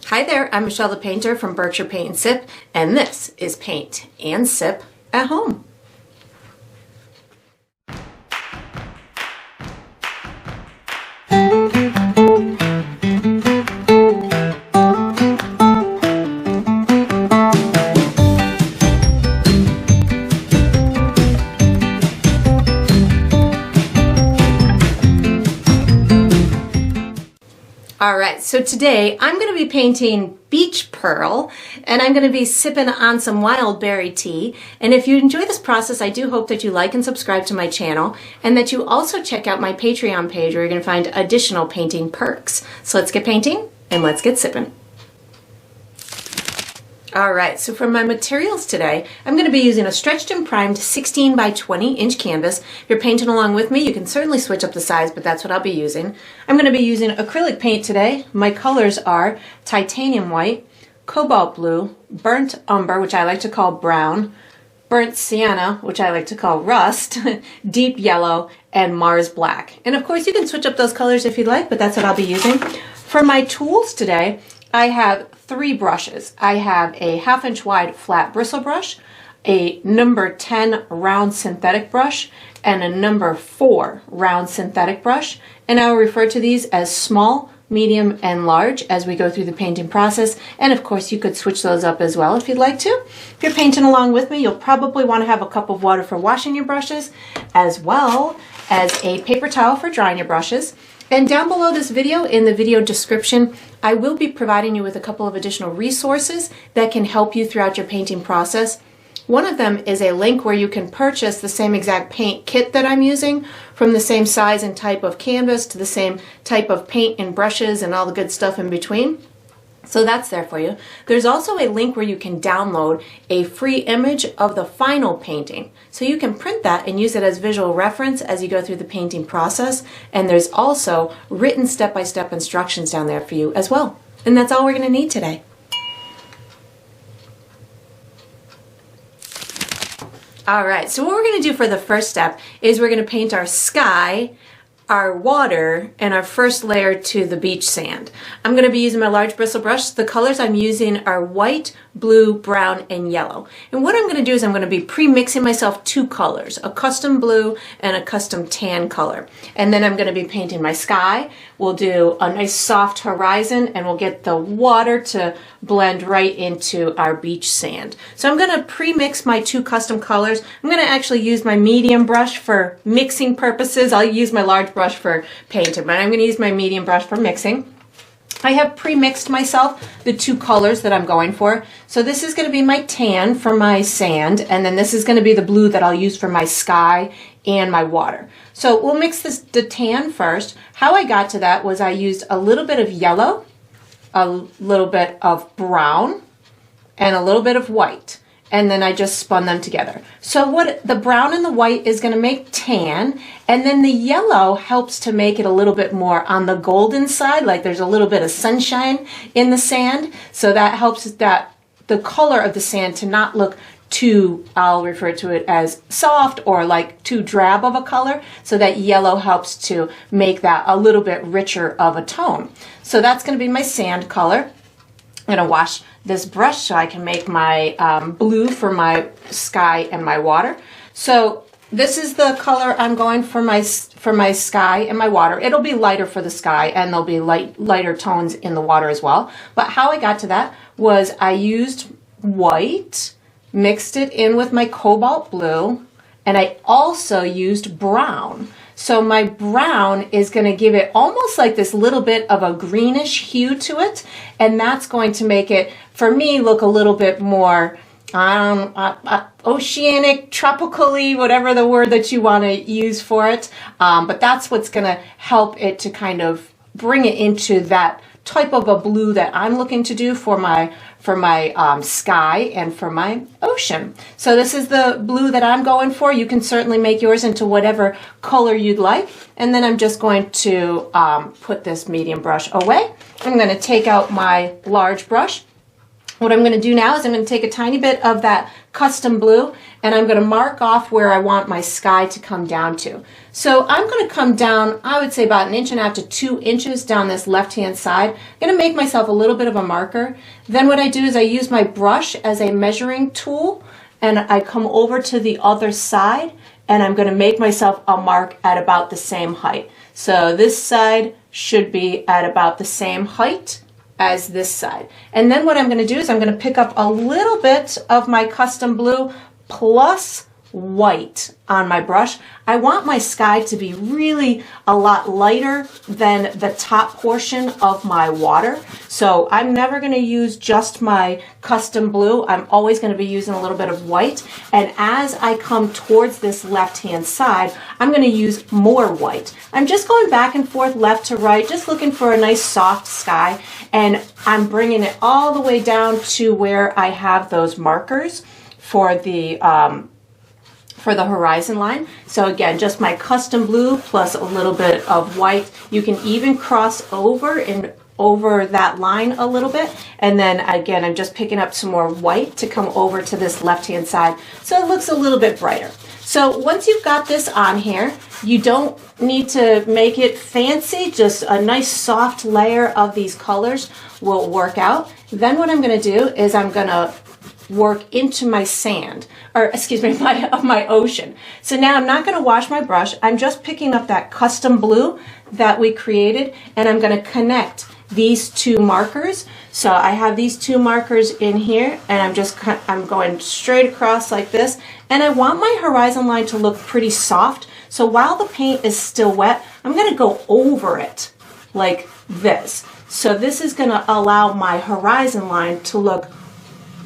Hi there, I'm Michelle the Painter from Berkshire Paint and Sip, and this is Paint and Sip at Home. Alright, so today I'm going to be painting beach pearl, and I'm going to be sipping on some wild berry tea. And if you enjoy this process, I do hope that you like and subscribe to my channel, and that you also check out my Patreon page where you're going to find additional painting perks. So let's get painting and let's get sipping. Alright, so for my materials today, I'm going to be using a stretched and primed 16 by 20 inch canvas. If you're painting along with me, you can certainly switch up the size, but that's what I'll be using. I'm going to be using acrylic paint today. My colors are titanium white, cobalt blue, burnt umber, which I like to call brown, burnt sienna, which I like to call rust, deep yellow, and Mars black. And of course you can switch up those colors if you'd like, but that's what I'll be using. For my tools today, I have 3 brushes. I have a 1/2 inch wide flat bristle brush, a number 10 round synthetic brush, and a number 4 round synthetic brush. And I will refer to these as small, medium, and large as we go through the painting process. And of course you could switch those up as well if you'd like to. If you're painting along with me, you'll probably want to have a cup of water for washing your brushes, as well as a paper towel for drying your brushes. And down below this video, in the video description, I will be providing you with a couple of additional resources that can help you throughout your painting process. One of them is a link where you can purchase the same exact paint kit that I'm using, from the same size and type of canvas to the same type of paint and brushes and all the good stuff in between. So that's there for you. There's also a link where you can download a free image of the final painting. So you can print that and use it as visual reference as you go through the painting process. And there's also written step-by-step instructions down there for you as well. And that's all we're going to need today. Alright, so what we're going to do for the first step is we're going to paint our sky, our water, and our first layer to the beach sand. I'm going to be using my large bristle brush. The colors I'm using are white, blue, brown, and yellow. And what I'm going to do is I'm going to be pre-mixing myself 2 colors, a custom blue and a custom tan color. And then I'm going to be painting my sky. We'll do a nice soft horizon, and we'll get the water to blend right into our beach sand. So I'm going to pre-mix my 2 custom colors. I'm going to actually use my medium brush for mixing purposes. I'll use my large brush for painting, but I'm going to use my medium brush for mixing. I have pre-mixed myself the 2 colors that I'm going for. So this is going to be my tan for my sand, and then this is going to be the blue that I'll use for my sky and my water. So we'll mix the tan first. How I got to that was I used a little bit of yellow, a little bit of brown, and a little bit of white. And then I just spun them together. So what the brown and the white is going to make tan, and then the yellow helps to make it a little bit more on the golden side, like there's a little bit of sunshine in the sand. So that helps that the color of the sand to not look too, I'll refer to it as soft or like too drab of a color. So that yellow helps to make that a little bit richer of a tone. So that's going to be my sand color. I'm going to wash this brush so I can make my blue for my sky and my water. So this is the color I'm going for my sky and my water. It'll be lighter for the sky, and there'll be lighter tones in the water as well. But how I got to that was I used white, mixed it in with my cobalt blue, and I also used brown. So my brown is going to give it almost like this little bit of a greenish hue to it, and that's going to make it, for me, look a little bit more oceanic, tropically, whatever the word that you want to use for it. But that's what's going to help it to kind of bring it into that type of a blue that I'm looking to do for my sky and for my ocean. So this is the blue that I'm going for. You can certainly make yours into whatever color you'd like. And then I'm just going to put this medium brush away. I'm going to take out my large brush. What I'm going to do now is I'm going to take a tiny bit of that custom blue, and I'm going to mark off where I want my sky to come down to. So I'm going to come down, I would say about 1.5 inches to 2 inches down this left-hand side. I'm going to make myself a little bit of a marker. Then what I do is I use my brush as a measuring tool, and I come over to the other side, and I'm going to make myself a mark at about the same height. So this side should be at about the same height as this side. And then what I'm going to do is I'm going to pick up a little bit of my custom blue plus white on my brush. I want my sky to be really a lot lighter than the top portion of my water. So I'm never going to use just my custom blue. I'm always going to be using a little bit of white. And as I come towards this left-hand side, I'm going to use more white. I'm just going back and forth left to right, just looking for a nice soft sky. And I'm bringing it all the way down to where I have those markers for the horizon line. So again, just my custom blue plus a little bit of white. You can even cross over and over that line a little bit. And then again, I'm just picking up some more white to come over to this left-hand side so it looks a little bit brighter. So once you've got this on here, you don't need to make it fancy. Just a nice soft layer of these colors will work out. Then what I'm going to do is I'm going to work into my sand, or excuse me, my ocean. So now I'm not going to wash my brush. I'm just picking up that custom blue that we created, and I'm going to connect these two markers. So I have these two markers in here, and I'm going straight across like this, and I want my horizon line to look pretty soft. So while the paint is still wet, I'm going to go over it like this. So this is going to allow my horizon line to look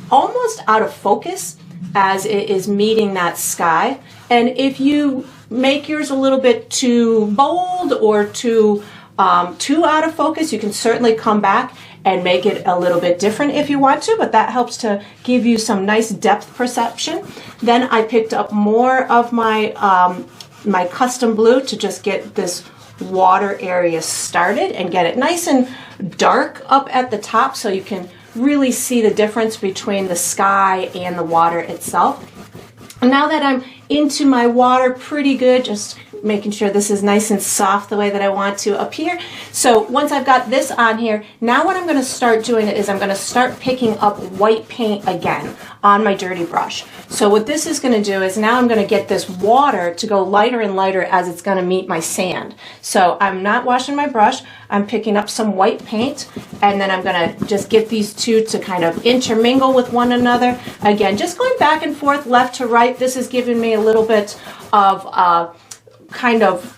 almost out of focus as it is meeting that sky. And if you make yours a little bit too bold or too out of focus, you can certainly come back and make it a little bit different if you want to, but that helps to give you some nice depth perception. Then I picked up more of my my custom blue to just get this water area started and get it nice and dark up at the top so you can really see the difference between the sky and the water itself. And now that I'm into my water pretty good, just making sure this is nice and soft the way that I want to appear. So once I've got this on here, now what I'm going to start doing is I'm going to start picking up white paint again on my dirty brush. So what this is going to do is now I'm going to get this water to go lighter and lighter as it's going to meet my sand. So I'm not washing my brush. I'm picking up some white paint, and then I'm going to just get these two to kind of intermingle with one another. Again, just going back and forth left to right. This is giving me a little bit of kind of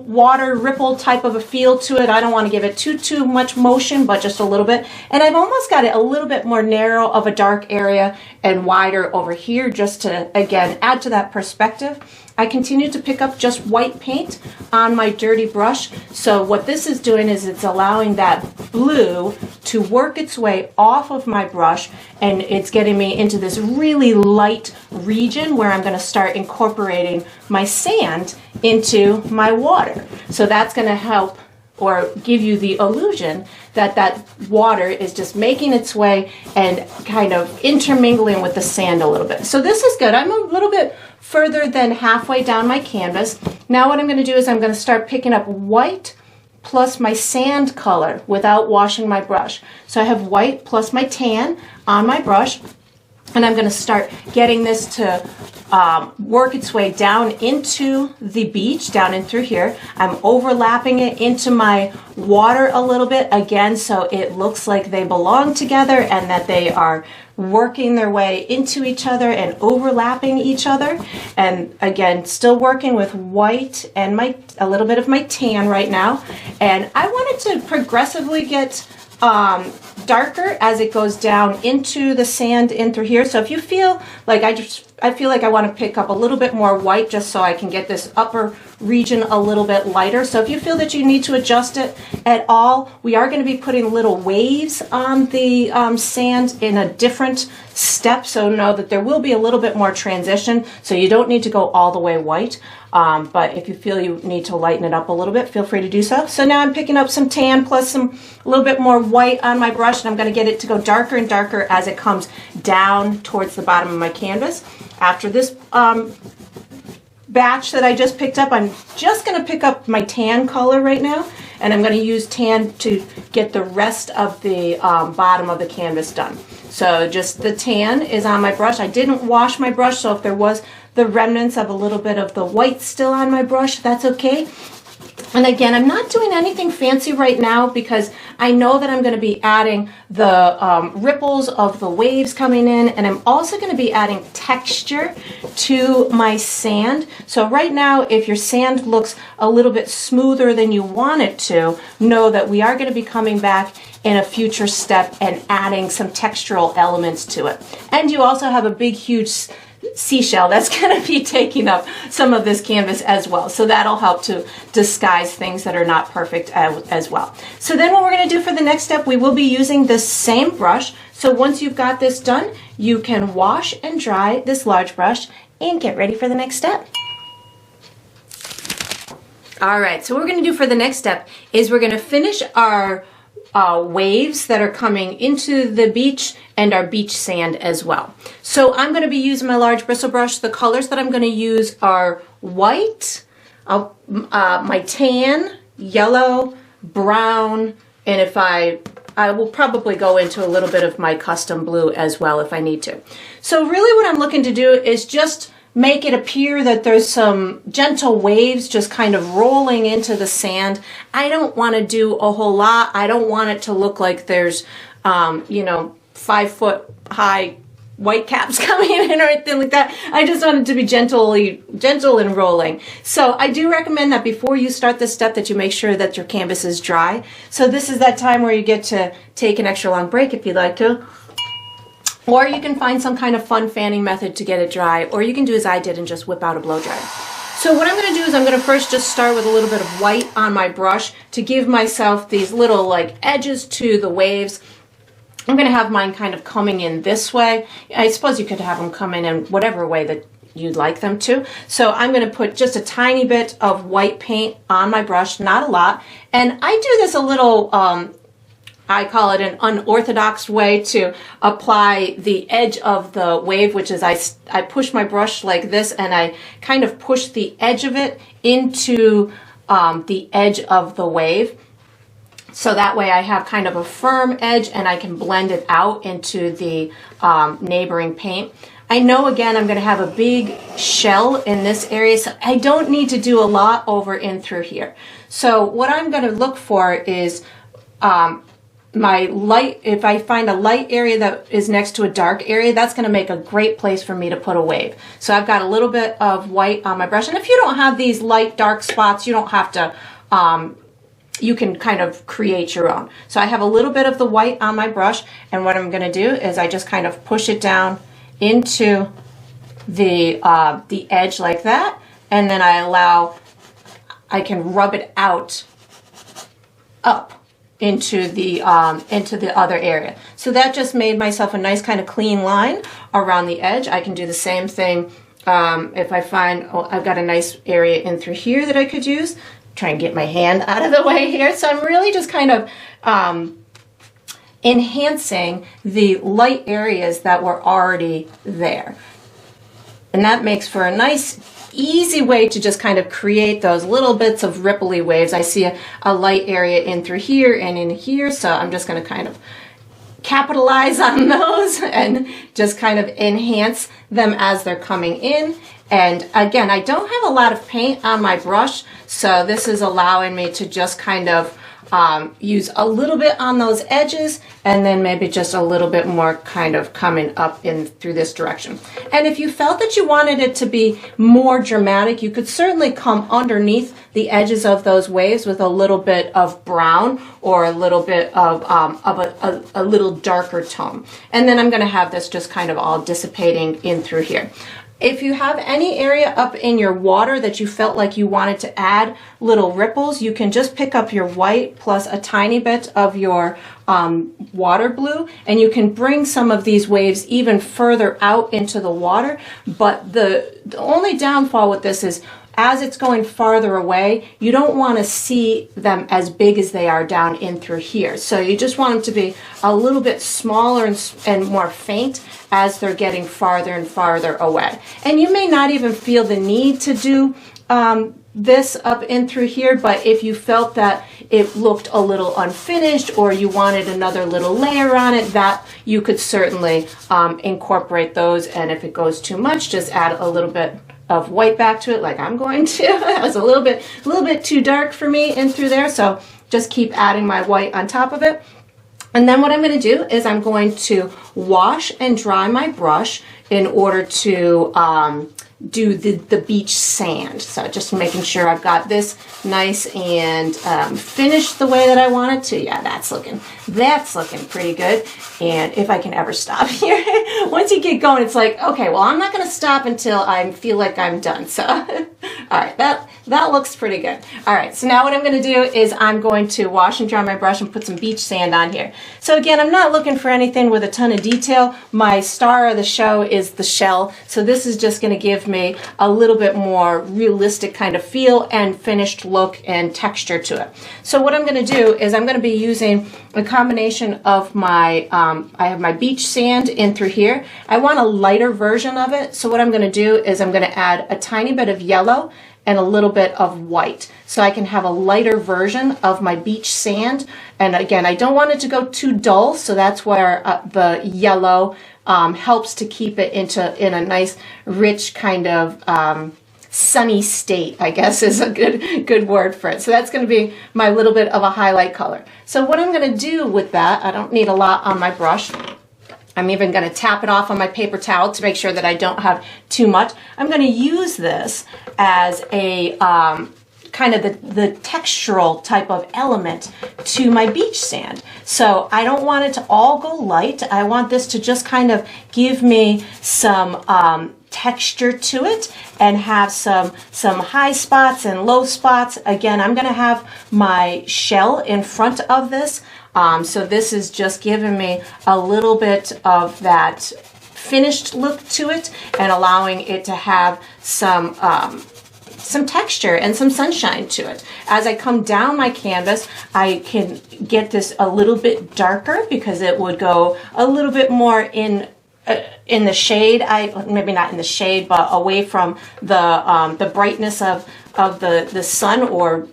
water ripple type of a feel to it. I don't want to give it too much motion, but just a little bit. And I've almost got it a little bit more narrow of a dark area and wider over here just to, again, add to that perspective. I continue to pick up just white paint on my dirty brush. So what this is doing is it's allowing that blue to work its way off of my brush, and it's getting me into this really light region where I'm going to start incorporating my sand into my water. So that's going to help or give you the illusion that that water is just making its way and kind of intermingling with the sand a little bit. So this is good. I'm a little bit further than halfway down my canvas. Now what I'm going to do is I'm going to start picking up white plus my sand color without washing my brush. So I have white plus my tan on my brush, and I'm going to start getting this to work its way down into the beach, down in through here. I'm overlapping it into my water a little bit, again, so it looks like they belong together and that they are working their way into each other and overlapping each other. And again, still working with white and a little bit of my tan right now. And I wanted to progressively get darker as it goes down into the sand in through here. So if you feel like I feel like I want to pick up a little bit more white just so I can get this upper region a little bit lighter. So if you feel that you need to adjust it at all, we are going to be putting little waves on the sand in a different step. So know that there will be a little bit more transition. So you don't need to go all the way white. But if you feel you need to lighten it up a little bit, feel free to do so. So now I'm picking up some tan plus a little bit more white on my brush, and I'm going to get it to go darker and darker as it comes down towards the bottom of my canvas. After this batch that I just picked up, I'm just going to pick up my tan color right now, and I'm going to use tan to get the rest of the bottom of the canvas done. So just the tan is on my brush. I didn't wash my brush, so if there was the remnants of a little bit of the white still on my brush, that's okay. And again, I'm not doing anything fancy right now because I know that I'm going to be adding the ripples of the waves coming in, and I'm also going to be adding texture to my sand. So right now, if your sand looks a little bit smoother than you want it to, know that we are going to be coming back in a future step and adding some textural elements to it. And you also have a big, huge seashell that's going to be taking up some of this canvas as well. So that'll help to disguise things that are not perfect as well. So then what we're going to do for the next step, we will be using the same brush. So once you've got this done, you can wash and dry this large brush and get ready for the next step. All right, so what we're going to do for the next step is we're going to finish our waves that are coming into the beach and our beach sand as well. So I'm going to be using my large bristle brush. The colors that I'm going to use are white, my tan, yellow, brown, and if I will probably go into a little bit of my custom blue as well if I need to. So really what I'm looking to do is just make it appear that there's some gentle waves just kind of rolling into the sand. I don't want to do a whole lot. I don't want it to look like there's, 5-foot high white caps coming in or anything like that. I just want it to be gentle and rolling. So I do recommend that before you start this step that you make sure that your canvas is dry. So this is that time where you get to take an extra long break if you'd like to. Or you can find some kind of fun fanning method to get it dry, or you can do as I did and just whip out a blow dryer. So what I'm going to do is I'm going to first just start with a little bit of white on my brush to give myself these little like edges to the waves. I'm going to have mine kind of coming in this way. I suppose you could have them come in whatever way that you'd like them to. So I'm going to put just a tiny bit of white paint on my brush, not a lot. And I do this a little I call it an unorthodox way to apply the edge of the wave, which is I push my brush like this and I kind of push the edge of it into the edge of the wave. So that way I have kind of a firm edge and I can blend it out into the neighboring paint. I know again I'm going to have a big shell in this area, so I don't need to do a lot over in through here. So what I'm going to look for is my light, if I find a light area that is next to a dark area, that's going to make a great place for me to put a wave. So I've got a little bit of white on my brush. And if you don't have these light dark spots, you don't have to, you can kind of create your own. So I have a little bit of the white on my brush. And what I'm going to do is I just kind of push it down into the edge like that. And then I can rub it out up into the other area. So that just made myself a nice kind of clean line around the edge. I can do the same thing if I find I've got a nice area in through here that I could use. Try and get my hand out of the way here. So I'm really just kind of enhancing the light areas that were already there. And that makes for a nice easy way to just kind of create those little bits of ripply waves. I see a light area in through here and in here, so I'm just going to kind of capitalize on those and just kind of enhance them as they're coming in. And again, I don't have a lot of paint on my brush, so this is allowing me to just kind of use a little bit on those edges and then maybe just a little bit more kind of coming up in through this direction. And if you felt that you wanted it to be more dramatic, you could certainly come underneath the edges of those waves with a little bit of brown or a little bit of a little darker tone. And then I'm going to have this just kind of all dissipating in through here. If you have any area up in your water that you felt like you wanted to add little ripples, you can just pick up your white plus a tiny bit of your water blue, and you can bring some of these waves even further out into the water. But the only downfall with this is as it's going farther away, you don't want to see them as big as they are down in through here. So you just want them to be a little bit smaller and more faint as they're getting farther and farther away. And you may not even feel the need to do this up in through here, but if you felt that it looked a little unfinished or you wanted another little layer on it, that you could certainly incorporate those. And if it goes too much, just add a little bit of white back to it, like I'm going to. It was a little bit too dark for me in through there, so just keep adding my white on top of it. And then what I'm going to do is I'm going to wash and dry my brush in order to do the beach sand. So just making sure I've got this nice and finished the way that I want it to. Yeah, that's looking pretty good. And if I can ever stop here, once you get going, it's like, okay, well, I'm not going to stop until I feel like I'm done. So, all right, that looks pretty good. All right, so now what I'm going to do is I'm going to wash and dry my brush and put some beach sand on here. So again, I'm not looking for anything with a ton of detail. My star of the show is the shell. So this is just going to give me a little bit more realistic kind of feel and finished look and texture to it. So what I'm going to do is I'm going to be using a combination of my, I have my beach sand in through here. I want a lighter version of it. So what I'm going to do is I'm going to add a tiny bit of yellow and a little bit of white. So I can have a lighter version of my beach sand. And again, I don't want it to go too dull. So that's where the yellow helps to keep it in a nice, rich kind of sunny state, I guess is a good word for it. So that's going to be my little bit of a highlight color. So what I'm going to do with that, I don't need a lot on my brush. I'm even going to tap it off on my paper towel to make sure that I don't have too much. I'm going to use this as a kind of the textural type of element to my beach sand. So I don't want it to all go light. I want this to just kind of give me some texture to it and have some high spots and low spots. Again, I'm going to have my shell in front of this. So this is just giving me a little bit of that finished look to it and allowing it to have some texture and some sunshine to it. As I come down my canvas, I can get this a little bit darker because it would go a little bit more in the shade. Maybe not in the shade, but away from the brightness of the sun or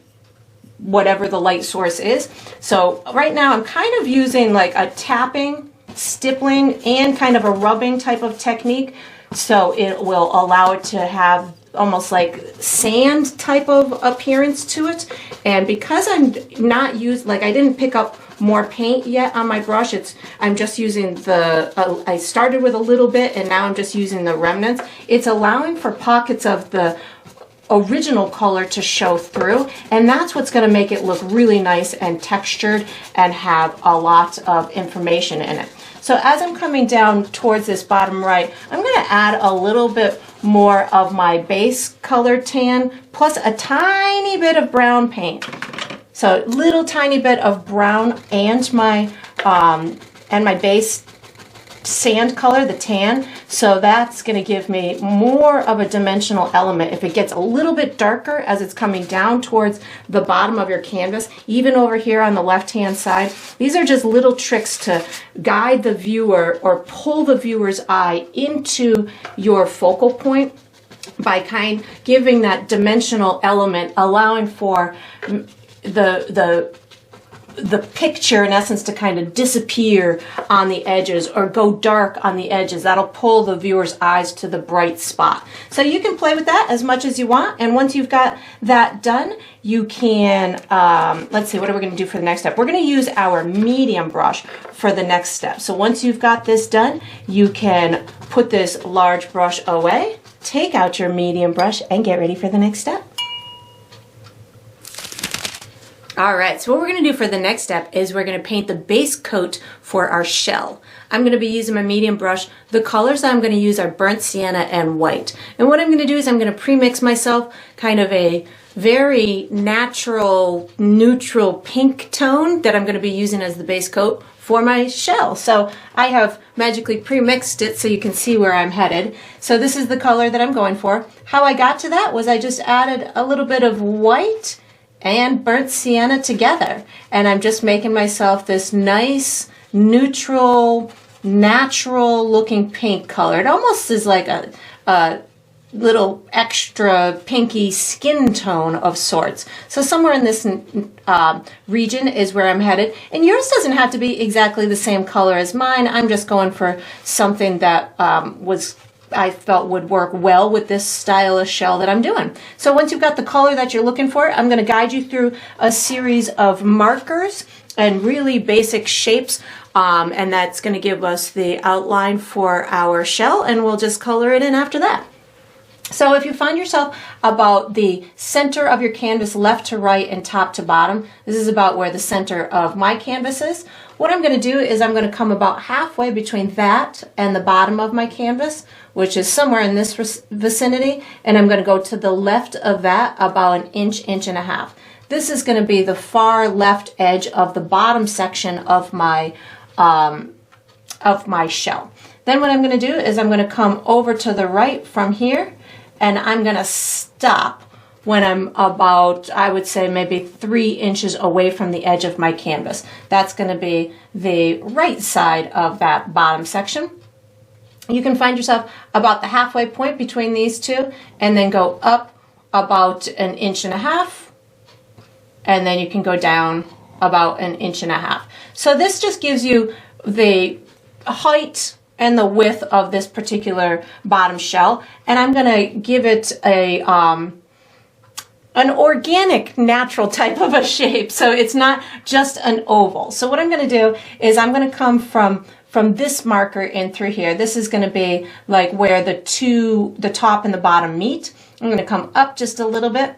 whatever the light source is. So right now I'm kind of using like a tapping, stippling, and kind of a rubbing type of technique. So it will allow it to have almost like sand type of appearance to it. And because I'm not I didn't pick up more paint yet on my brush, I'm just using I started with a little bit and now I'm just using the remnants. It's allowing for pockets of the original color to show through, and that's what's going to make it look really nice and textured and have a lot of information in it. So as I'm coming down towards this bottom right, I'm going to add a little bit more of my base color tan plus a tiny bit of brown paint. So little tiny bit of brown and my base sand color, the tan. So that's going to give me more of a dimensional element. If it gets a little bit darker as it's coming down towards the bottom of your canvas, even over here on the left-hand side, these are just little tricks to guide the viewer or pull the viewer's eye into your focal point by giving that dimensional element, allowing for the picture in essence to kind of disappear on the edges or go dark on the edges. That'll pull the viewer's eyes to the bright spot. So you can play with that as much as you want, and once you've got that done, you can let's see, what are we going to do for the next step? We're going to use our medium brush for the next step. So once you've got this done, you can put this large brush away, take out your medium brush, and get ready for the next step. All right, so what we're going to do for the next step is we're going to paint the base coat for our shell. I'm going to be using my medium brush. The colors I'm going to use are burnt sienna and white. And what I'm going to do is I'm going to pre-mix myself kind of a very natural, neutral pink tone that I'm going to be using as the base coat for my shell. So I have magically pre-mixed it so you can see where I'm headed. So this is the color that I'm going for. How I got to that was I just added a little bit of white and burnt sienna together. And I'm just making myself this nice, neutral, natural looking pink color. It almost is like a little extra pinky skin tone of sorts. So somewhere in this region is where I'm headed. And yours doesn't have to be exactly the same color as mine. I'm just going for something that I felt would work well with this style of shell that I'm doing. So once you've got the color that you're looking for, I'm going to guide you through a series of markers and really basic shapes. And that's going to give us the outline for our shell, and we'll just color it in after that. So if you find yourself about the center of your canvas left to right and top to bottom, this is about where the center of my canvas is. What I'm going to do is I'm going to come about halfway between that and the bottom of my canvas, which is somewhere in this vicinity, and I'm going to go to the left of that about an inch, inch and a half. This is going to be the far left edge of the bottom section of my shell. Then what I'm going to do is I'm going to come over to the right from here, and I'm going to stop when I'm about, I would say, maybe 3 inches away from the edge of my canvas. That's going to be the right side of that bottom section. You can find yourself about the halfway point between these two, and then go up about an inch and a half, and then you can go down about an inch and a half. So this just gives you the height and the width of this particular bottom shell, and I'm going to give it a an organic, natural type of a shape, so it's not just an oval. So what I'm going to do is I'm going to come from this marker in through here. This is going to be like where the top and the bottom meet. I'm going to come up just a little bit.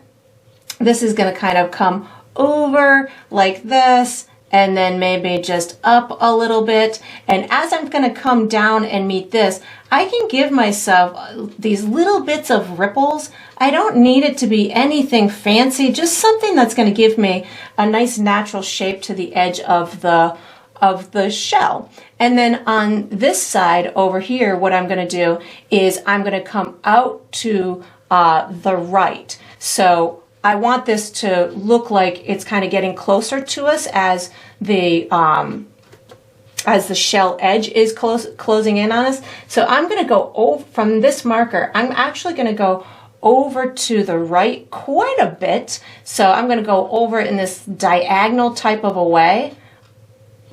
This is going to kind of come over like this, and then maybe just up a little bit. And as I'm going to come down and meet this, I can give myself these little bits of ripples. I don't need it to be anything fancy, just something that's going to give me a nice natural shape to the edge of the shell. And then on this side over here, what I'm going to do is I'm going to come out to the right. So I want this to look like it's kind of getting closer to us as the shell edge is closing in on us. So I'm going to go over from this marker. I'm actually going to go over to the right quite a bit. So I'm going to go over in this diagonal type of a way.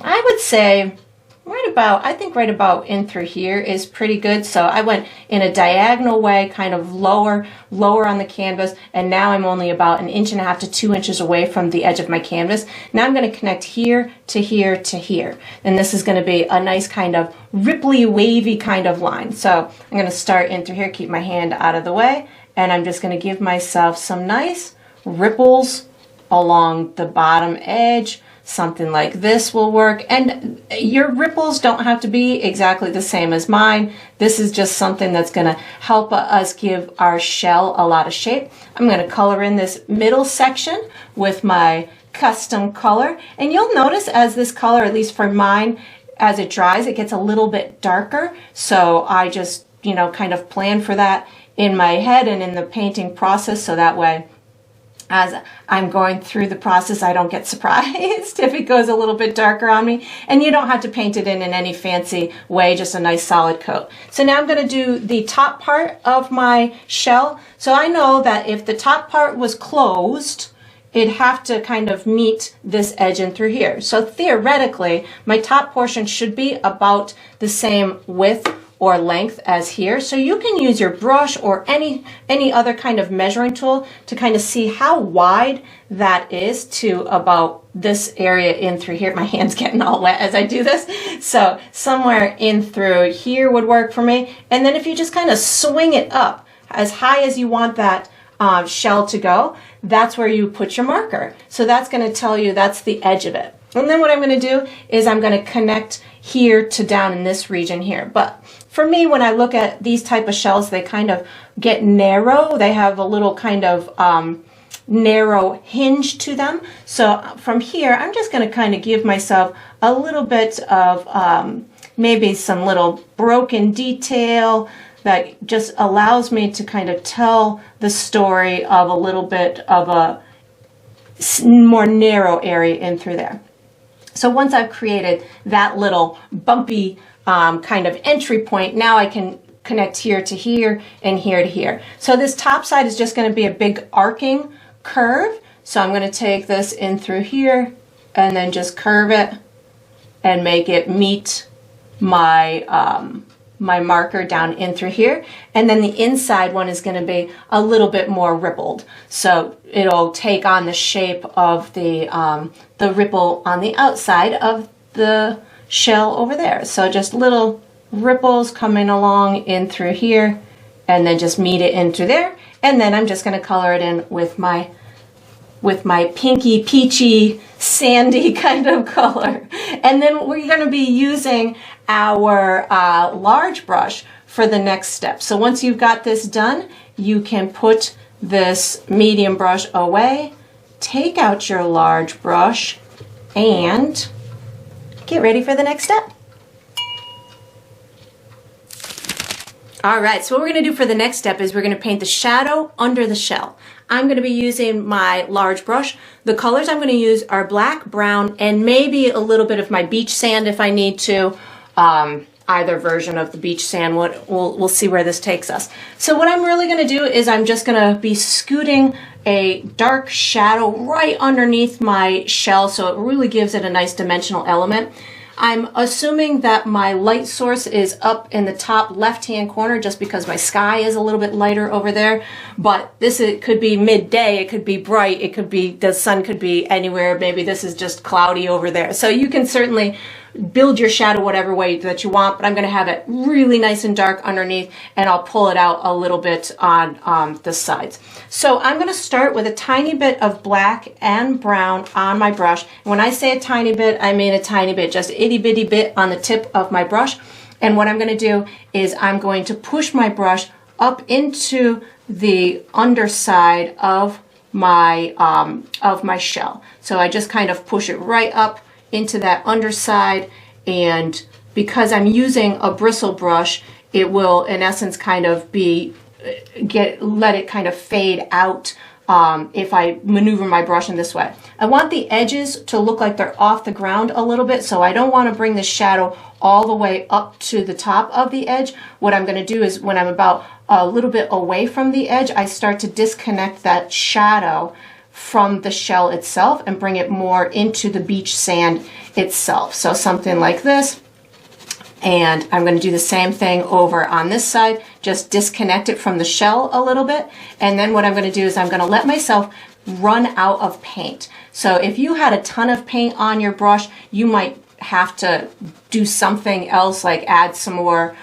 I would say right about in through here is pretty good. So I went in a diagonal way, kind of lower on the canvas, and now I'm only about an inch and a half to 2 inches away from the edge of my canvas. Now I'm going to connect here to here to here, and this is going to be a nice kind of ripply, wavy kind of line. So I'm going to start in through here, keep my hand out of the way, and I'm just going to give myself some nice ripples along the bottom edge. Something like this will work, and your ripples don't have to be exactly the same as mine. This is just something that's going to help us give our shell a lot of shape. I'm going to color in this middle section with my custom color, and you'll notice as this color, at least for mine, as it dries, it gets a little bit darker. So I just, kind of plan for that in my head and in the painting process, so that way as I'm going through the process, I don't get surprised if it goes a little bit darker on me. And you don't have to paint it in any fancy way, just a nice solid coat. So now I'm going to do the top part of my shell. So I know that if the top part was closed, it'd have to kind of meet this edge in through here. So theoretically, my top portion should be about the same width or length as here. So you can use your brush or any other kind of measuring tool to kind of see how wide that is to about this area in through here. My hand's getting all wet as I do this. So somewhere in through here would work for me. And then if you just kind of swing it up as high as you want that shell to go, that's where you put your marker. So that's going to tell you that's the edge of it. And then what I'm going to do is I'm going to connect here to down in this region here. But for me, when I look at these type of shells, they kind of get narrow. They have a little kind of narrow hinge to them. So from here, I'm just going to kind of give myself a little bit of maybe some little broken detail that just allows me to kind of tell the story of a little bit of a more narrow area in through there. So once I've created that little bumpy kind of entry point, now I can connect here to here and here to here. So this top side is just going to be a big arcing curve. So I'm going to take this in through here and then just curve it and make it meet my my marker down in through here. And then the inside one is going to be a little bit more rippled. So it'll take on the shape of the ripple on the outside of the shell over there. So just little ripples coming along in through here and then just meet it in through there. And then I'm just going to color it in with my pinky, peachy, sandy kind of color. And then we're going to be using our large brush for the next step. So once you've got this done, you can put this medium brush away, take out your large brush, and get ready for the next step. All right, so what we're going to do for the next step is we're going to paint the shadow under the shell. I'm going to be using my large brush. The colors I'm going to use are black, brown, and maybe a little bit of my beach sand if I need to. Either version of the beach sand, we'll see where this takes us. So what I'm really going to do is I'm just going to be scooting a dark shadow right underneath my shell so it really gives it a nice dimensional element. I'm assuming that my light source is up in the top left-hand corner just because my sky is a little bit lighter over there. But it could be midday, it could be bright, it could be, the sun could be anywhere. Maybe this is just cloudy over there. So you can certainly build your shadow whatever way that you want, but I'm going to have it really nice and dark underneath, and I'll pull it out a little bit on the sides. So I'm going to start with a tiny bit of black and brown on my brush. And when I say a tiny bit, I mean a tiny bit, just itty bitty bit on the tip of my brush. And what I'm going to do is I'm going to push my brush up into the underside of my shell. So I just kind of push it right up into that underside, and because I'm using a bristle brush, it will in essence kind of let it kind of fade out if I maneuver my brush in this way. I want the edges to look like they're off the ground a little bit, so I don't want to bring the shadow all the way up to the top of the edge. What I'm going to do is when I'm about a little bit away from the edge, I start to disconnect that shadow from the shell itself and bring it more into the beach sand itself. So something like this. And I'm going to do the same thing over on this side, just disconnect it from the shell a little bit. And then what I'm going to do is I'm going to let myself run out of paint. So if you had a ton of paint on your brush, you might have to do something else like add some more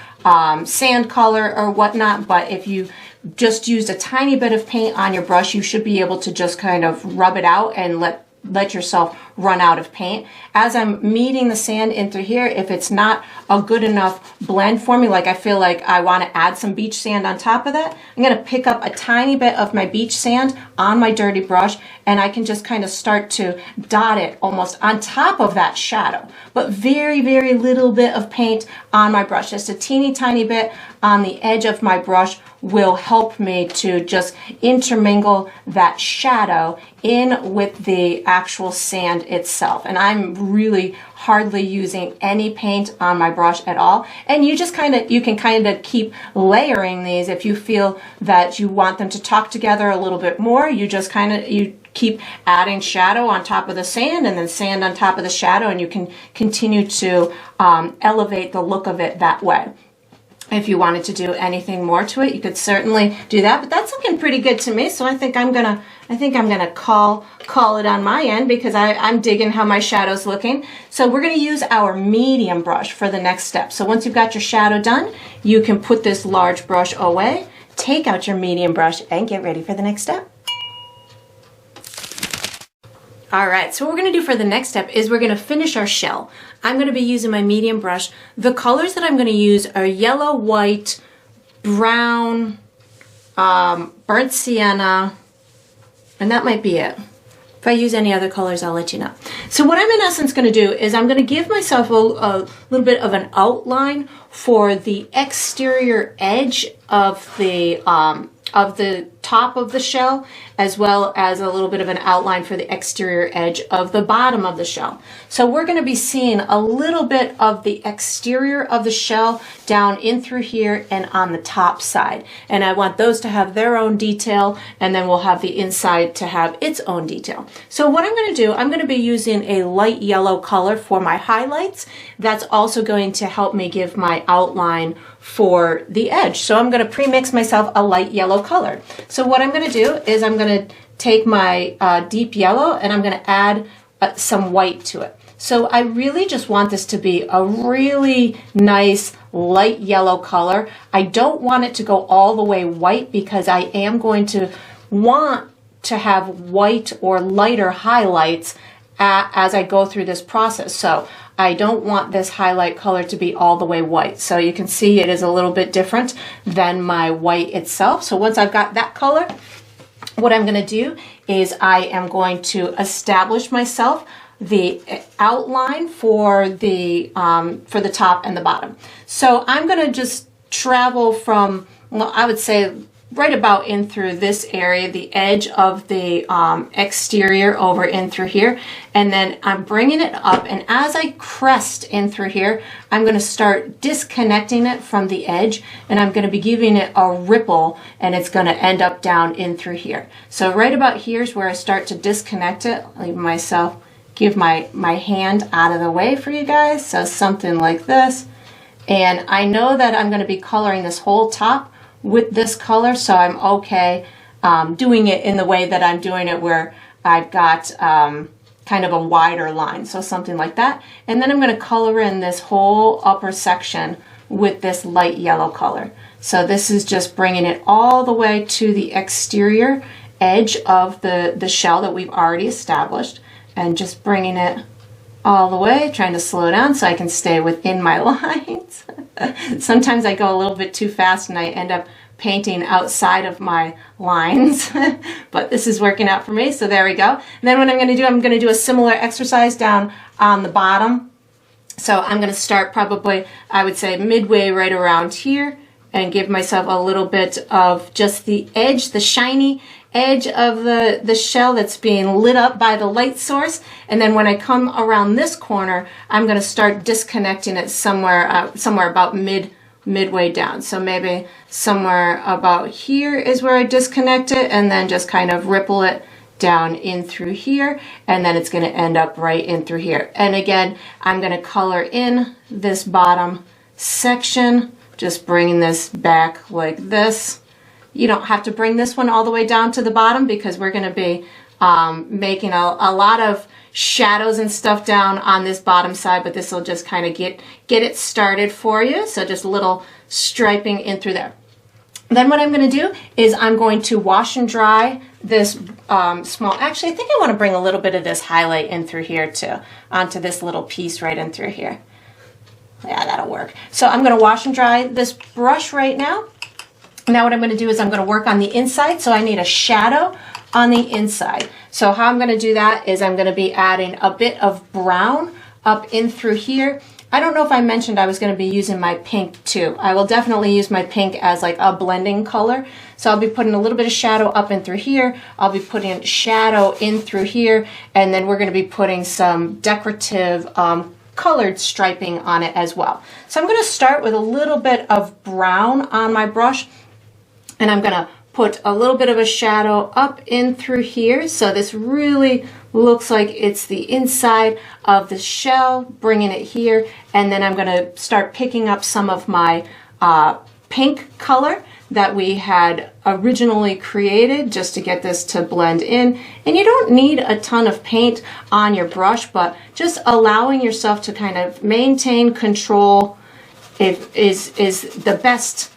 sand color or whatnot. But if you just used a tiny bit of paint on your brush, you should be able to just kind of rub it out and let yourself run out of paint. As I'm meeting the sand in through here, if it's not a good enough blend for me, like I feel like I want to add some beach sand on top of that, I'm going to pick up a tiny bit of my beach sand on my dirty brush, and I can just kind of start to dot it almost on top of that shadow. But very, very little bit of paint on my brush, just a teeny tiny bit on the edge of my brush will help me to just intermingle that shadow in with the actual sand itself. And I'm really hardly using any paint on my brush at all. And you can kind of keep layering these if you feel that you want them to talk together a little bit more. You just you keep adding shadow on top of the sand and then sand on top of the shadow, and you can continue to elevate the look of it that way. If you wanted to do anything more to it, you could certainly do that, but that's looking pretty good to me. So I think I'm gonna call it on my end because I'm digging how my shadow's looking. So we're gonna use our medium brush for the next step. So once you've got your shadow done, you can put this large brush away, take out your medium brush, and get ready for the next step. All right, so what we're going to do for the next step is we're going to finish our shell. I'm going to be using my medium brush. The colors that I'm going to use are yellow, white, brown, burnt sienna, And that might be it. If I use any other colors, I'll let you know. So what I'm in essence going to do is I'm going to give myself a little bit of an outline for the exterior edge of the top of the shell, as well as a little bit of an outline for the exterior edge of the bottom of the shell. So we're going to be seeing a little bit of the exterior of the shell down in through here and on the top side. And I want those to have their own detail, and then we'll have the inside to have its own detail. So what I'm going to do, I'm going to be using a light yellow color for my highlights. That's also going to help me give my outline for the edge. So I'm going to pre-mix myself a light yellow color. So what I'm going to do is I'm going to take my deep yellow and I'm going to add some white to it. So I really just want this to be a really nice light yellow color. I don't want it to go all the way white because I am going to want to have white or lighter highlights as I go through this process. So I don't want this highlight color to be all the way white. So you can see it is a little bit different than my white itself. So once I've got that color, what I'm going to do is I am going to establish myself the outline for the top and the bottom. So I'm going to just travel from, well, I would say right about in through this area, the edge of the exterior over in through here, and then I'm bringing it up, and as I crest in through here, I'm going to start disconnecting it from the edge, and I'm going to be giving it a ripple, and it's going to end up down in through here. So right about here is where I start to disconnect it. I'll leave myself, give my hand out of the way for you guys, so something like this. And I know that I'm going to be coloring this whole top with this color, so I'm okay doing it in the way that I'm doing it, where I've got kind of a wider line, so something like that. And then I'm going to color in this whole upper section with this light yellow color. So this is just bringing it all the way to the exterior edge of the shell that we've already established, and just bringing it all the way, trying to slow down so I can stay within my lines. Sometimes I go a little bit too fast and I end up painting outside of my lines, but this is working out for me, so there we go. And then what I'm going to do a similar exercise down on the bottom. So I'm going to start probably, I would say, midway right around here, and give myself a little bit of just the edge, the shiny edge of the shell that's being lit up by the light source. And then when I come around this corner, I'm going to start disconnecting it somewhere about midway down. So maybe somewhere about here is where I disconnect it, and then just kind of ripple it down in through here, and then it's going to end up right in through here. And again, I'm going to color in this bottom section, just bringing this back like this. You don't have to bring this one all the way down to the bottom, because we're going to be making a lot of shadows and stuff down on this bottom side, but this will just kind of get it started for you. So just a little striping in through there. Then what I'm going to do is I'm going to wash and dry this small, actually I think I want to bring a little bit of this highlight in through here too, onto this little piece right in through here. Yeah, that'll work. So I'm going to wash and dry this brush right now. Now what I'm going to do is I'm going to work on the inside, so I need a shadow on the inside. So how I'm going to do that is I'm going to be adding a bit of brown up in through here. I don't know if I mentioned I was going to be using my pink too. I will definitely use my pink as like a blending color. So I'll be putting a little bit of shadow up in through here. I'll be putting shadow in through here, and then we're going to be putting some decorative colored striping on it as well. So I'm going to start with a little bit of brown on my brush, and I'm going to put a little bit of a shadow up in through here. So this really looks like it's the inside of the shell, bringing it here. And then I'm going to start picking up some of my pink color that we had originally created, just to get this to blend in. And you don't need a ton of paint on your brush, but just allowing yourself to kind of maintain control is the best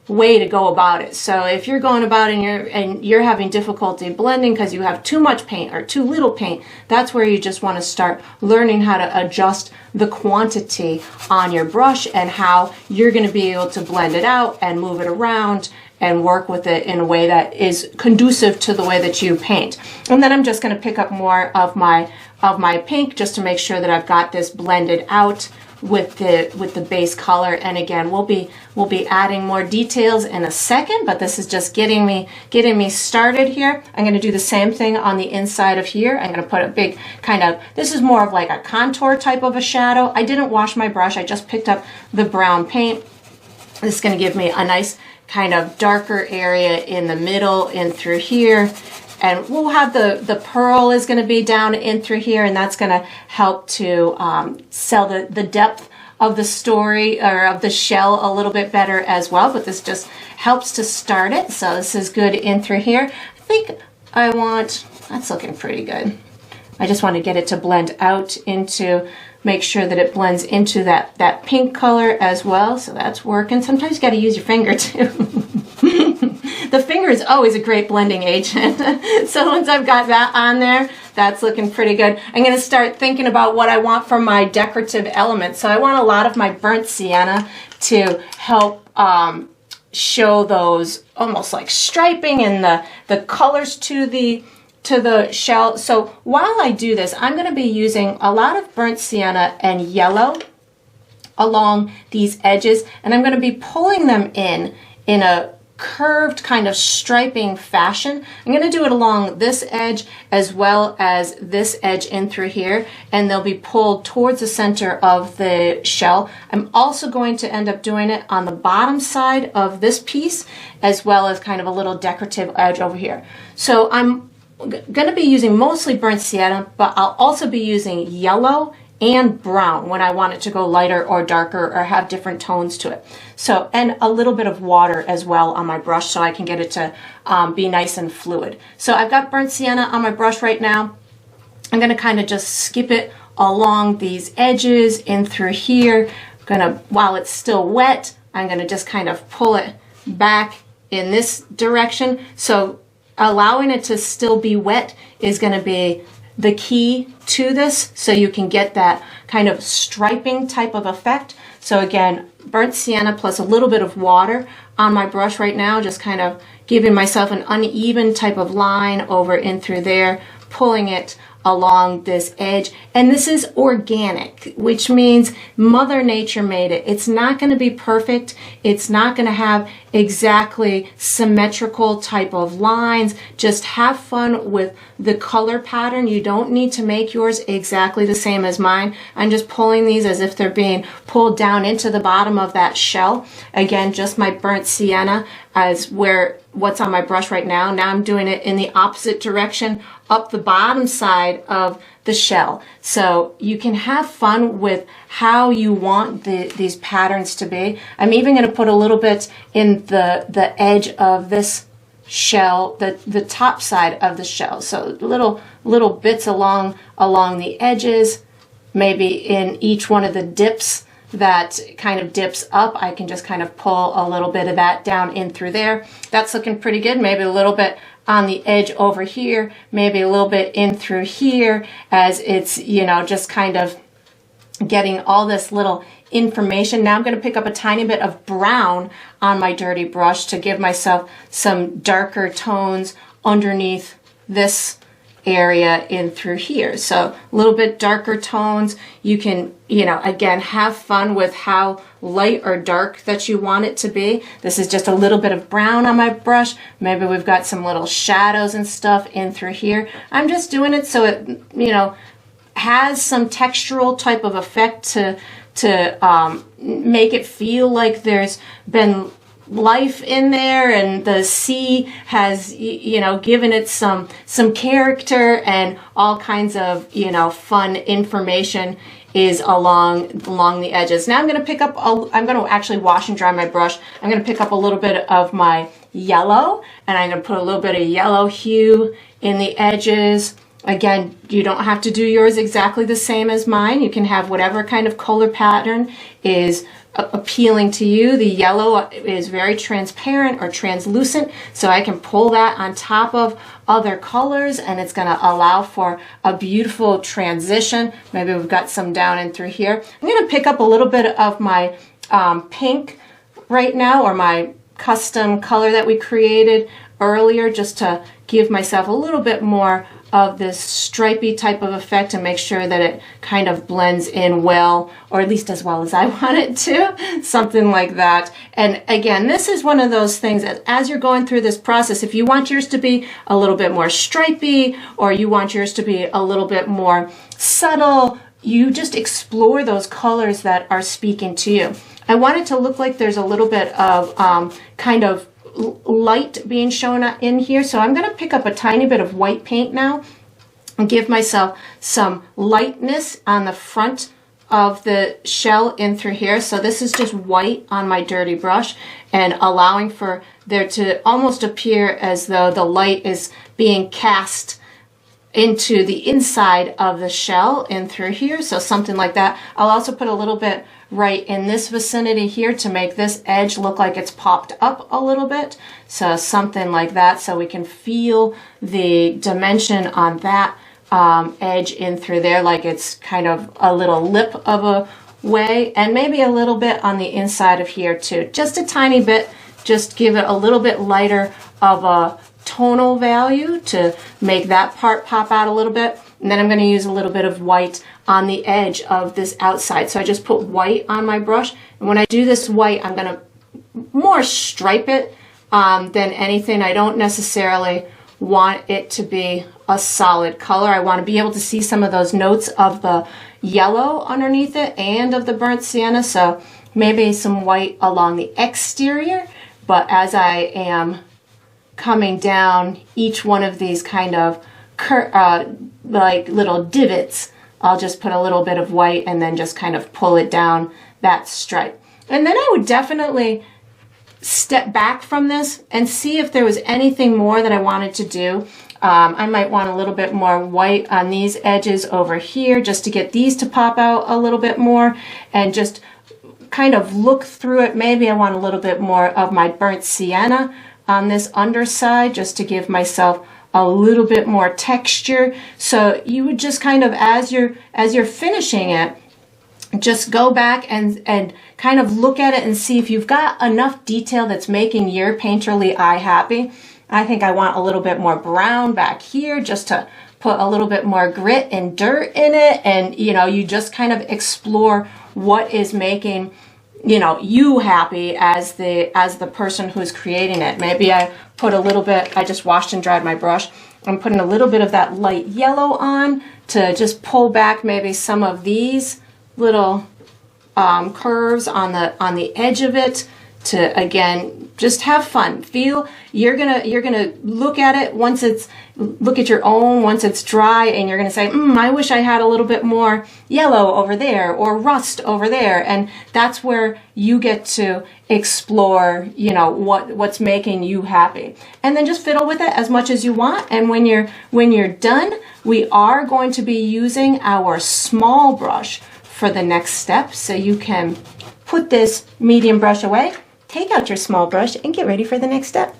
way to go about it. So if you're going about and you're having difficulty blending because you have too much paint or too little paint, that's where you just want to start learning how to adjust the quantity on your brush and how you're going to be able to blend it out and move it around and work with it in a way that is conducive to the way that you paint. And then I'm just going to pick up more of my pink just to make sure that I've got this blended out with the base color. And again, we'll be adding more details in a second, but this is just getting me started here. I'm going to do the same thing on the inside of here. I'm going to put a big kind of, this is more of like a contour type of a shadow. I didn't wash my brush. I just picked up the brown paint. This is going to give me a nice kind of darker area in the middle and through here. And we'll have the pearl is going to be down in through here, and that's going to help to sell the depth of the story or of the shell a little bit better as well. But this just helps to start it. So this is good in through here. I think that's looking pretty good. I just want to get it to blend out into, make sure that it blends into that pink color as well. So that's working. Sometimes you got to use your finger too. The finger is always a great blending agent. So once I've got that on there, that's looking pretty good. I'm going to start thinking about what I want for my decorative elements. So I want a lot of my burnt sienna to help show those almost like striping and the colors to the shell. So while I do this, I'm going to be using a lot of burnt sienna and yellow along these edges, and I'm going to be pulling them in a curved kind of striping fashion. I'm going to do it along this edge as well as this edge in through here, and they'll be pulled towards the center of the shell. I'm also going to end up doing it on the bottom side of this piece as well as kind of a little decorative edge over here. So I'm going to be using mostly burnt sienna, but I'll also be using yellow and brown when I want it to go lighter or darker or have different tones to it. So, and a little bit of water as well on my brush so I can get it to be nice and fluid. So I've got burnt sienna on my brush right now. I'm going to kind of just skip it along these edges in through here. I'm going to, while it's still wet, I'm going to just kind of pull it back in this direction. So allowing it to still be wet is going to be the key to this, so you can get that kind of striping type of effect. So again, burnt sienna plus a little bit of water on my brush right now, just kind of giving myself an uneven type of line over in through there, pulling it along this edge. And this is organic, which means Mother Nature made it. It's not going to be perfect. It's not going to have exactly symmetrical type of lines. Just have fun with the color pattern. You don't need to make yours exactly the same as mine. I'm just pulling these as if they're being pulled down into the bottom of that shell. Again, just my burnt sienna as what's on my brush right now. Now I'm doing it in the opposite direction up the bottom side of the shell. So you can have fun with how you want these patterns to be. I'm even going to put a little bit in the edge of this shell, the top side of the shell. So little bits along the edges, maybe in each one of the dips that kind of dips up. I can just kind of pull a little bit of that down in through there. That's looking pretty good. Maybe a little bit on the edge over here, maybe a little bit in through here, as it's, just kind of getting all this little information. Now I'm going to pick up a tiny bit of brown on my dirty brush to give myself some darker tones underneath this area in through here. So a little bit darker tones. You can, again, have fun with how light or dark that you want it to be. This is just a little bit of brown on my brush. Maybe we've got some little shadows and stuff in through here. I'm just doing it so it, has some textural type of effect to make it feel like there's been life in there, and the sea has given it some character, and all kinds of fun information is along the edges. Now I'm going to pick up I'm going to actually wash and dry my brush. I'm going to pick up a little bit of my yellow, and I'm going to put a little bit of yellow hue in the edges. Again, you don't have to do yours exactly the same as mine. You can have whatever kind of color pattern is appealing to you. The yellow is very transparent or translucent, so I can pull that on top of other colors, and it's going to allow for a beautiful transition. Maybe we've got some down in through here. I'm going to pick up a little bit of my pink right now, or my custom color that we created earlier, just to give myself a little bit more of this stripy type of effect and make sure that it kind of blends in well, or at least as well as I want it to, something like that. And again, this is one of those things that as you're going through this process, if you want yours to be a little bit more stripy, or you want yours to be a little bit more subtle, you just explore those colors that are speaking to you. I want it to look like there's a little bit of kind of light being shown in here. So I'm going to pick up a tiny bit of white paint now and give myself some lightness on the front of the shell in through here. So this is just white on my dirty brush, and allowing for there to almost appear as though the light is being cast into the inside of the shell in through here. So something like that. I'll also put a little bit right in this vicinity here to make this edge look like it's popped up a little bit. So something like that, so we can feel the dimension on that edge in through there, like it's kind of a little lip of a way, and maybe a little bit on the inside of here too. Just a tiny bit, just give it a little bit lighter of a tonal value to make that part pop out a little bit. And then I'm going to use a little bit of white on the edge of this outside. So I just put white on my brush. And when I do this white, I'm going to more stripe it than anything. I don't necessarily want it to be a solid color. I want to be able to see some of those notes of the yellow underneath it and of the burnt sienna. So maybe some white along the exterior. But as I am coming down each one of these kind of like little divots, I'll just put a little bit of white and then just kind of pull it down that stripe. And then I would definitely step back from this and see if there was anything more that I wanted to do. I might want a little bit more white on these edges over here just to get these to pop out a little bit more, and just kind of look through it. Maybe I want a little bit more of my burnt sienna on this underside just to give myself a little bit more texture. So you would just kind of, as you're finishing it, just go back and kind of look at it and see if you've got enough detail that's making your painterly eye happy. I think I want a little bit more brown back here just to put a little bit more grit and dirt in it. And you just kind of explore what is making you happy as the person who's creating it. Maybe I put a little bit, I just washed and dried my brush. I'm putting a little bit of that light yellow on to just pull back maybe some of these little curves on the edge of it, to again just have fun. Feel you're gonna look at it look at your own once it's dry, and you're gonna say, I wish I had a little bit more yellow over there or rust over there. And that's where you get to explore what's making you happy, and then just fiddle with it as much as you want. And when you're done, we are going to be using our small brush for the next step. So you can put this medium brush away, take out your small brush, and get ready for the next step.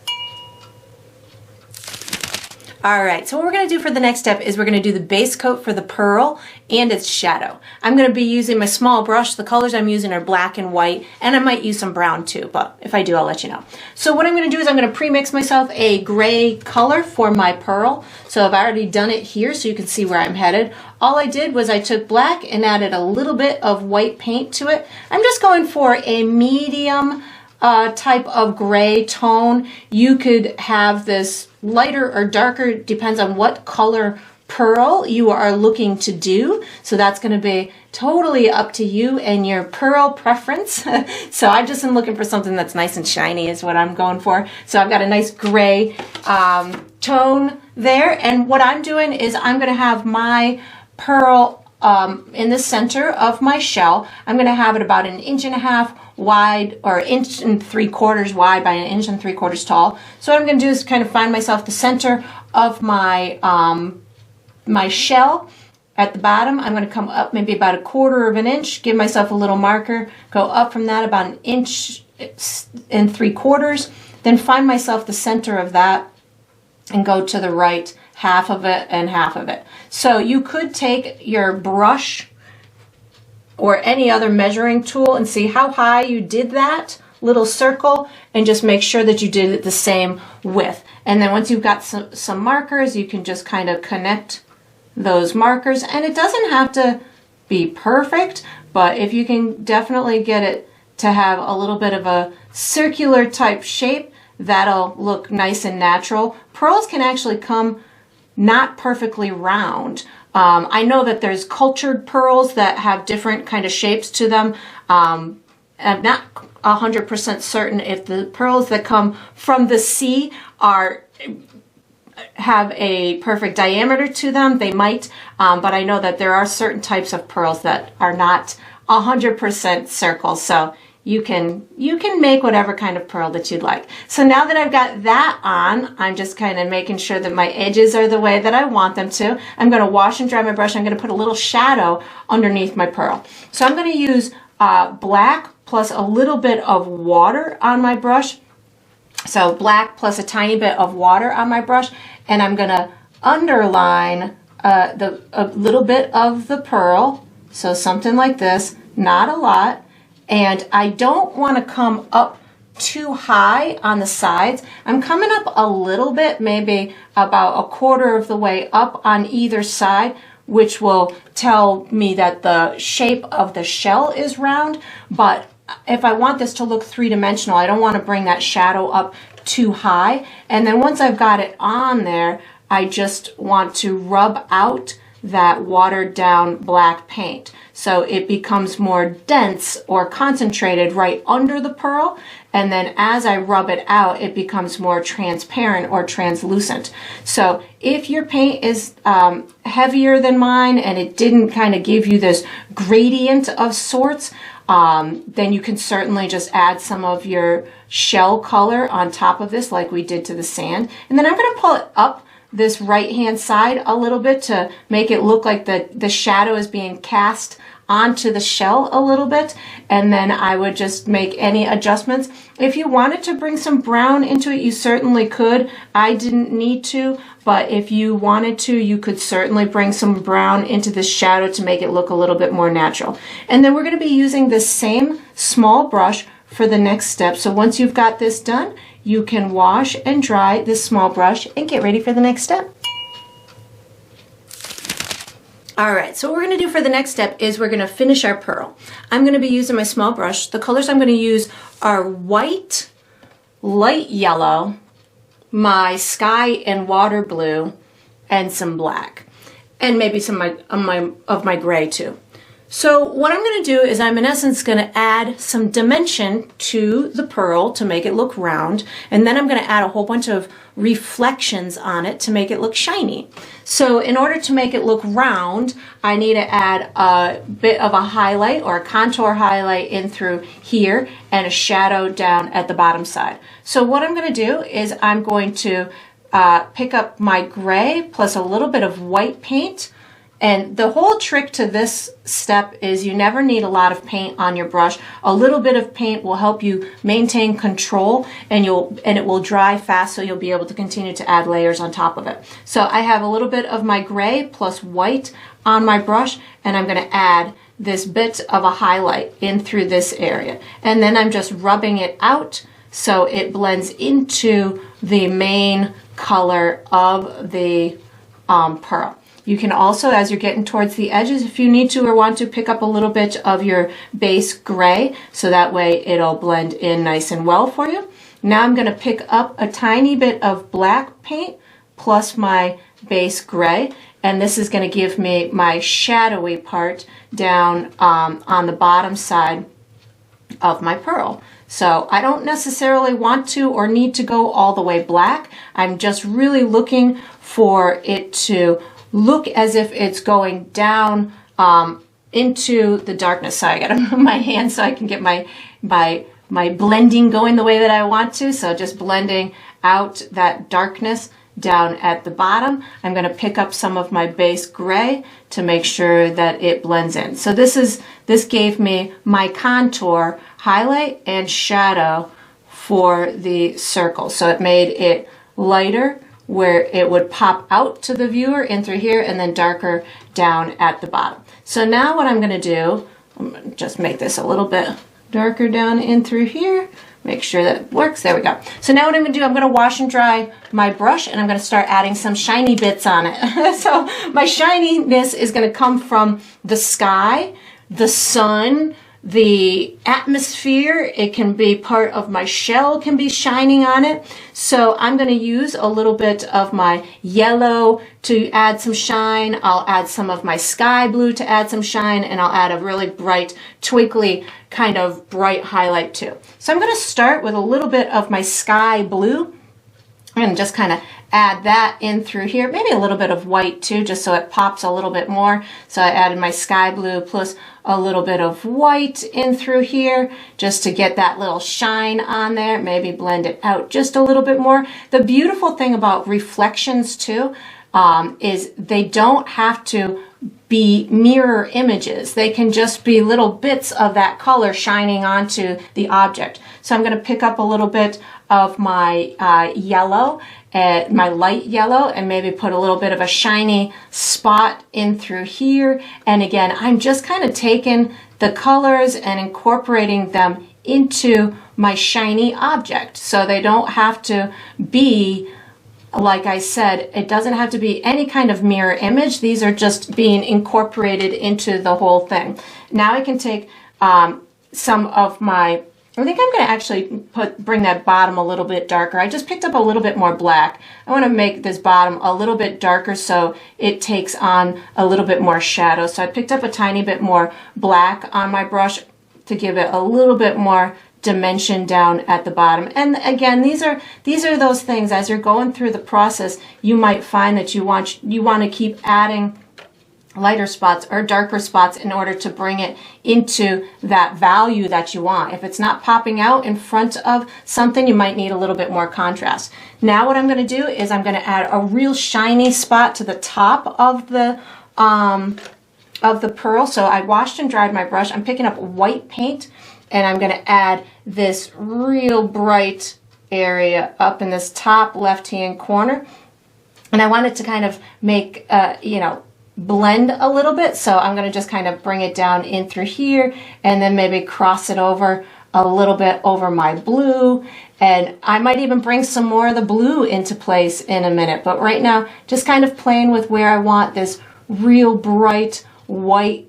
All right, so what we're going to do for the next step is we're going to do the base coat for the pearl and its shadow. I'm going to be using my small brush. The colors I'm using are black and white, and I might use some brown too, but if I do, I'll let you know. So what I'm going to do is I'm going to pre-mix myself a gray color for my pearl. So I've already done it here so you can see where I'm headed. All I did was I took black and added a little bit of white paint to it. I'm just going for a medium type of gray tone. You could have this lighter or darker, depends on what color pearl you are looking to do. So that's going to be totally up to you and your pearl preference. So I just am looking for something that's nice and shiny is what I'm going for. So I've got a nice gray tone there. And what I'm doing is I'm going to have my pearl in the center of my shell. I'm going to have it about 1.5 inches wide, or 1 3/4 wide by 1 3/4 inches tall. So what I'm going to do is kind of find myself the center of my my shell at the bottom. I'm going to come up maybe about 1/4 inch, give myself a little marker, go up from that about 1 3/4 inches, then find myself the center of that and go to the right half of it and half of it. So you could take your brush or any other measuring tool and see how high you did that little circle and just make sure that you did it the same width. And then once you've got some markers, you can just kind of connect those markers. And it doesn't have to be perfect, but if you can definitely get it to have a little bit of a circular type shape, that'll look nice and natural. Pearls can actually come not perfectly round. I know that there's cultured pearls that have different kind of shapes to them. I'm not 100% certain if the pearls that come from the sea have a perfect diameter to them. They might, but I know that there are certain types of pearls that are not 100% circles. So you can make whatever kind of pearl that you'd like. So now that I've got that on, I'm just kind of making sure that my edges are the way that I want them to. I'm going to wash and dry my brush. I'm going to put a little shadow underneath my pearl. So I'm going to use black plus a little bit of water on my brush. So black plus a tiny bit of water on my brush, and I'm going to underline a little bit of the pearl. So something like this, not a lot. And I don't want to come up too high on the sides. I'm coming up a little bit, maybe about a quarter of the way up on either side, which will tell me that the shape of the shell is round. But if I want this to look three-dimensional, I don't want to bring that shadow up too high. And then once I've got it on there, I just want to rub out that watered down black paint. So it becomes more dense or concentrated right under the pearl. And then as I rub it out, it becomes more transparent or translucent. So if your paint is heavier than mine and it didn't kind of give you this gradient of sorts, then you can certainly just add some of your shell color on top of this like we did to the sand. And then I'm going to pull it up this right hand side a little bit to make it look like the shadow is being cast onto the shell a little bit, and then I would just make any adjustments. If you wanted to bring some brown into it, you certainly could. I didn't need to, but if you wanted to, you could certainly bring some brown into the shadow to make it look a little bit more natural. And then we're going to be using the same small brush for the next step. So once you've got this done, you can wash and dry this small brush and get ready for the next step. All right, so what we're going to do for the next step is we're going to finish our pearl. I'm going to be using my small brush. The colors I'm going to use are white, light yellow, my sky and water blue, and some black, and maybe some of my gray too. So what I'm going to do is I'm in essence going to add some dimension to the pearl to make it look round, and then I'm going to add a whole bunch of reflections on it to make it look shiny. So in order to make it look round, I need to add a bit of a highlight or a contour highlight in through here and a shadow down at the bottom side. So what I'm going to do is I'm going to pick up my gray plus a little bit of white paint. And the whole trick to this step is you never need a lot of paint on your brush. A little bit of paint will help you maintain control, and it will dry fast, so you'll be able to continue to add layers on top of it. So I have a little bit of my gray plus white on my brush, and I'm going to add this bit of a highlight in through this area. And then I'm just rubbing it out so it blends into the main color of the pearl. You can also, as you're getting towards the edges, if you need to or want to, pick up a little bit of your base gray, so that way it'll blend in nice and well for you. Now I'm going to pick up a tiny bit of black paint plus my base gray, and this is going to give me my shadowy part down on the bottom side of my pearl. So I don't necessarily want to or need to go all the way black. I'm just really looking for it to look as if it's going down into the darkness. So I gotta move my hand so I can get my blending going the way that I want to. So just blending out that darkness down at the bottom. I'm gonna pick up some of my base gray to make sure that it blends in. So this gave me my contour, highlight, and shadow for the circle. So it made it lighter where it would pop out to the viewer in through here, and then darker down at the bottom. So now what I'm going to do, I'm going to just make this a little bit darker down in through here. Make sure that it works. There we go. So now what I'm going to do, I'm going to wash and dry my brush, and I'm going to start adding some shiny bits on it. So my shininess is going to come from the sky, the sun, the atmosphere. It can be part of my shell, can be shining on it. So I'm going to use a little bit of my yellow to add some shine. I'll add some of my sky blue to add some shine, and I'll add a really bright, twinkly kind of bright highlight too. So I'm going to start with a little bit of my sky blue. I'm going to just kind of add that in through here, maybe a little bit of white too, just so it pops a little bit more. So I added my sky blue plus a little bit of white in through here just to get that little shine on there, maybe blend it out just a little bit more. The beautiful thing about reflections too is they don't have to be mirror images. They can just be little bits of that color shining onto the object. So I'm going to pick up a little bit of my yellow, my light yellow, and maybe put a little bit of a shiny spot in through here. And again, I'm just kind of taking the colors and incorporating them into my shiny object. So they don't have to be, like I said, it doesn't have to be any kind of mirror image. These are just being incorporated into the whole thing. Now I can take some of my, I think I'm going to actually bring that bottom a little bit darker. I just picked up a little bit more black. I want to make this bottom a little bit darker so it takes on a little bit more shadow. So I picked up a tiny bit more black on my brush to give it a little bit more dimension down at the bottom. And again, these are those things as you're going through the process, you might find that you want to keep adding lighter spots or darker spots in order to bring it into that value that you want. If it's not popping out in front of something, you might need a little bit more contrast. Now what I'm going to do is I'm going to add a real shiny spot to the top of the pearl. So I washed and dried my brush. I'm picking up white paint, and I'm going to add this real bright area up in this top left-hand corner. And I want it to kind of make, blend a little bit. So I'm going to just kind of bring it down in through here and then maybe cross it over a little bit over my blue. And I might even bring some more of the blue into place in a minute. But right now, just kind of playing with where I want this real bright, white,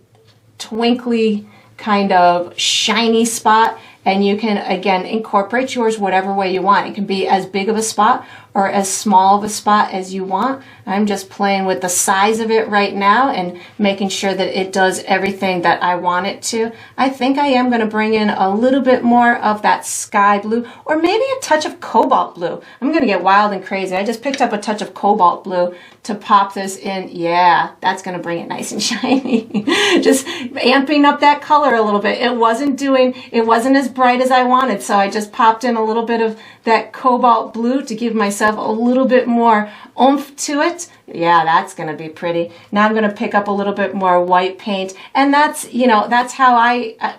twinkly, kind of shiny spot. And you can, again, incorporate yours whatever way you want. It can be as big of a spot or as small of a spot as you want. I'm just playing with the size of it right now and making sure that it does everything that I want it to. I think I am going to bring in a little bit more of that sky blue or maybe a touch of cobalt blue. I'm going to get wild and crazy. I just picked up a touch of cobalt blue to pop this in. Yeah, that's going to bring it nice and shiny. Just amping up that color a little bit. It wasn't as bright as I wanted, so I just popped in a little bit of that cobalt blue to give myself a little bit more oomph to it. Yeah, that's going to be pretty. Now I'm going to pick up a little bit more white paint, and that's how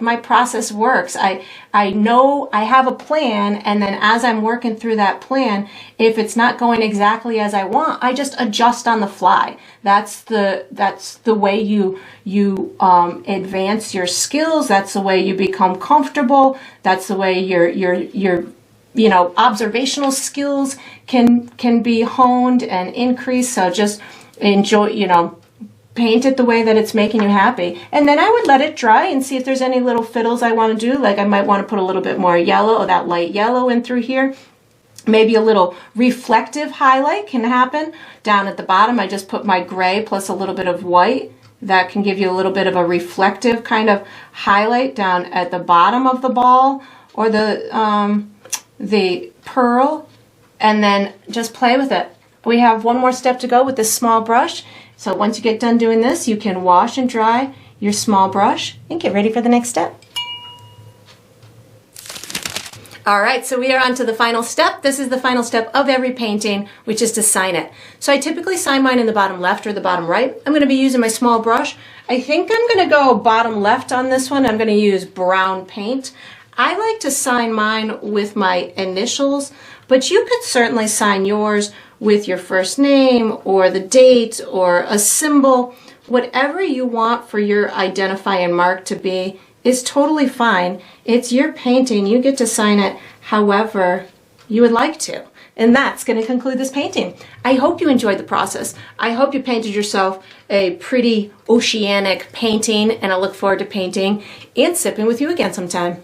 my process works. I know I have a plan, and then as I'm working through that plan, if it's not going exactly as I want, I just adjust on the fly. That's the way you advance your skills. That's the way you become comfortable. That's the way your observational skills can be honed and increased. So just enjoy, paint it the way that it's making you happy. And then I would let it dry and see if there's any little fiddles I want to do. Like I might want to put a little bit more yellow or that light yellow in through here. Maybe a little reflective highlight can happen. Down at the bottom, I just put my gray plus a little bit of white. That can give you a little bit of a reflective kind of highlight down at the bottom of the ball or the pearl, and then just play with it. We have one more step to go with this small brush. So once you get done doing this, you can wash and dry your small brush and get ready for the next step. All right, so we are on to the final step. This is the final step of every painting, which is to sign it. So I typically sign mine in the bottom left or the bottom right. I'm going to be using my small brush. I think I'm going to go bottom left on this one. I'm going to use brown paint. I like to sign mine with my initials, but you could certainly sign yours with your first name or the date or a symbol. Whatever you want for your identifying mark to be is totally fine. It's your painting. You get to sign it however you would like to. And that's going to conclude this painting. I hope you enjoyed the process. I hope you painted yourself a pretty oceanic painting, and I look forward to painting and sipping with you again sometime.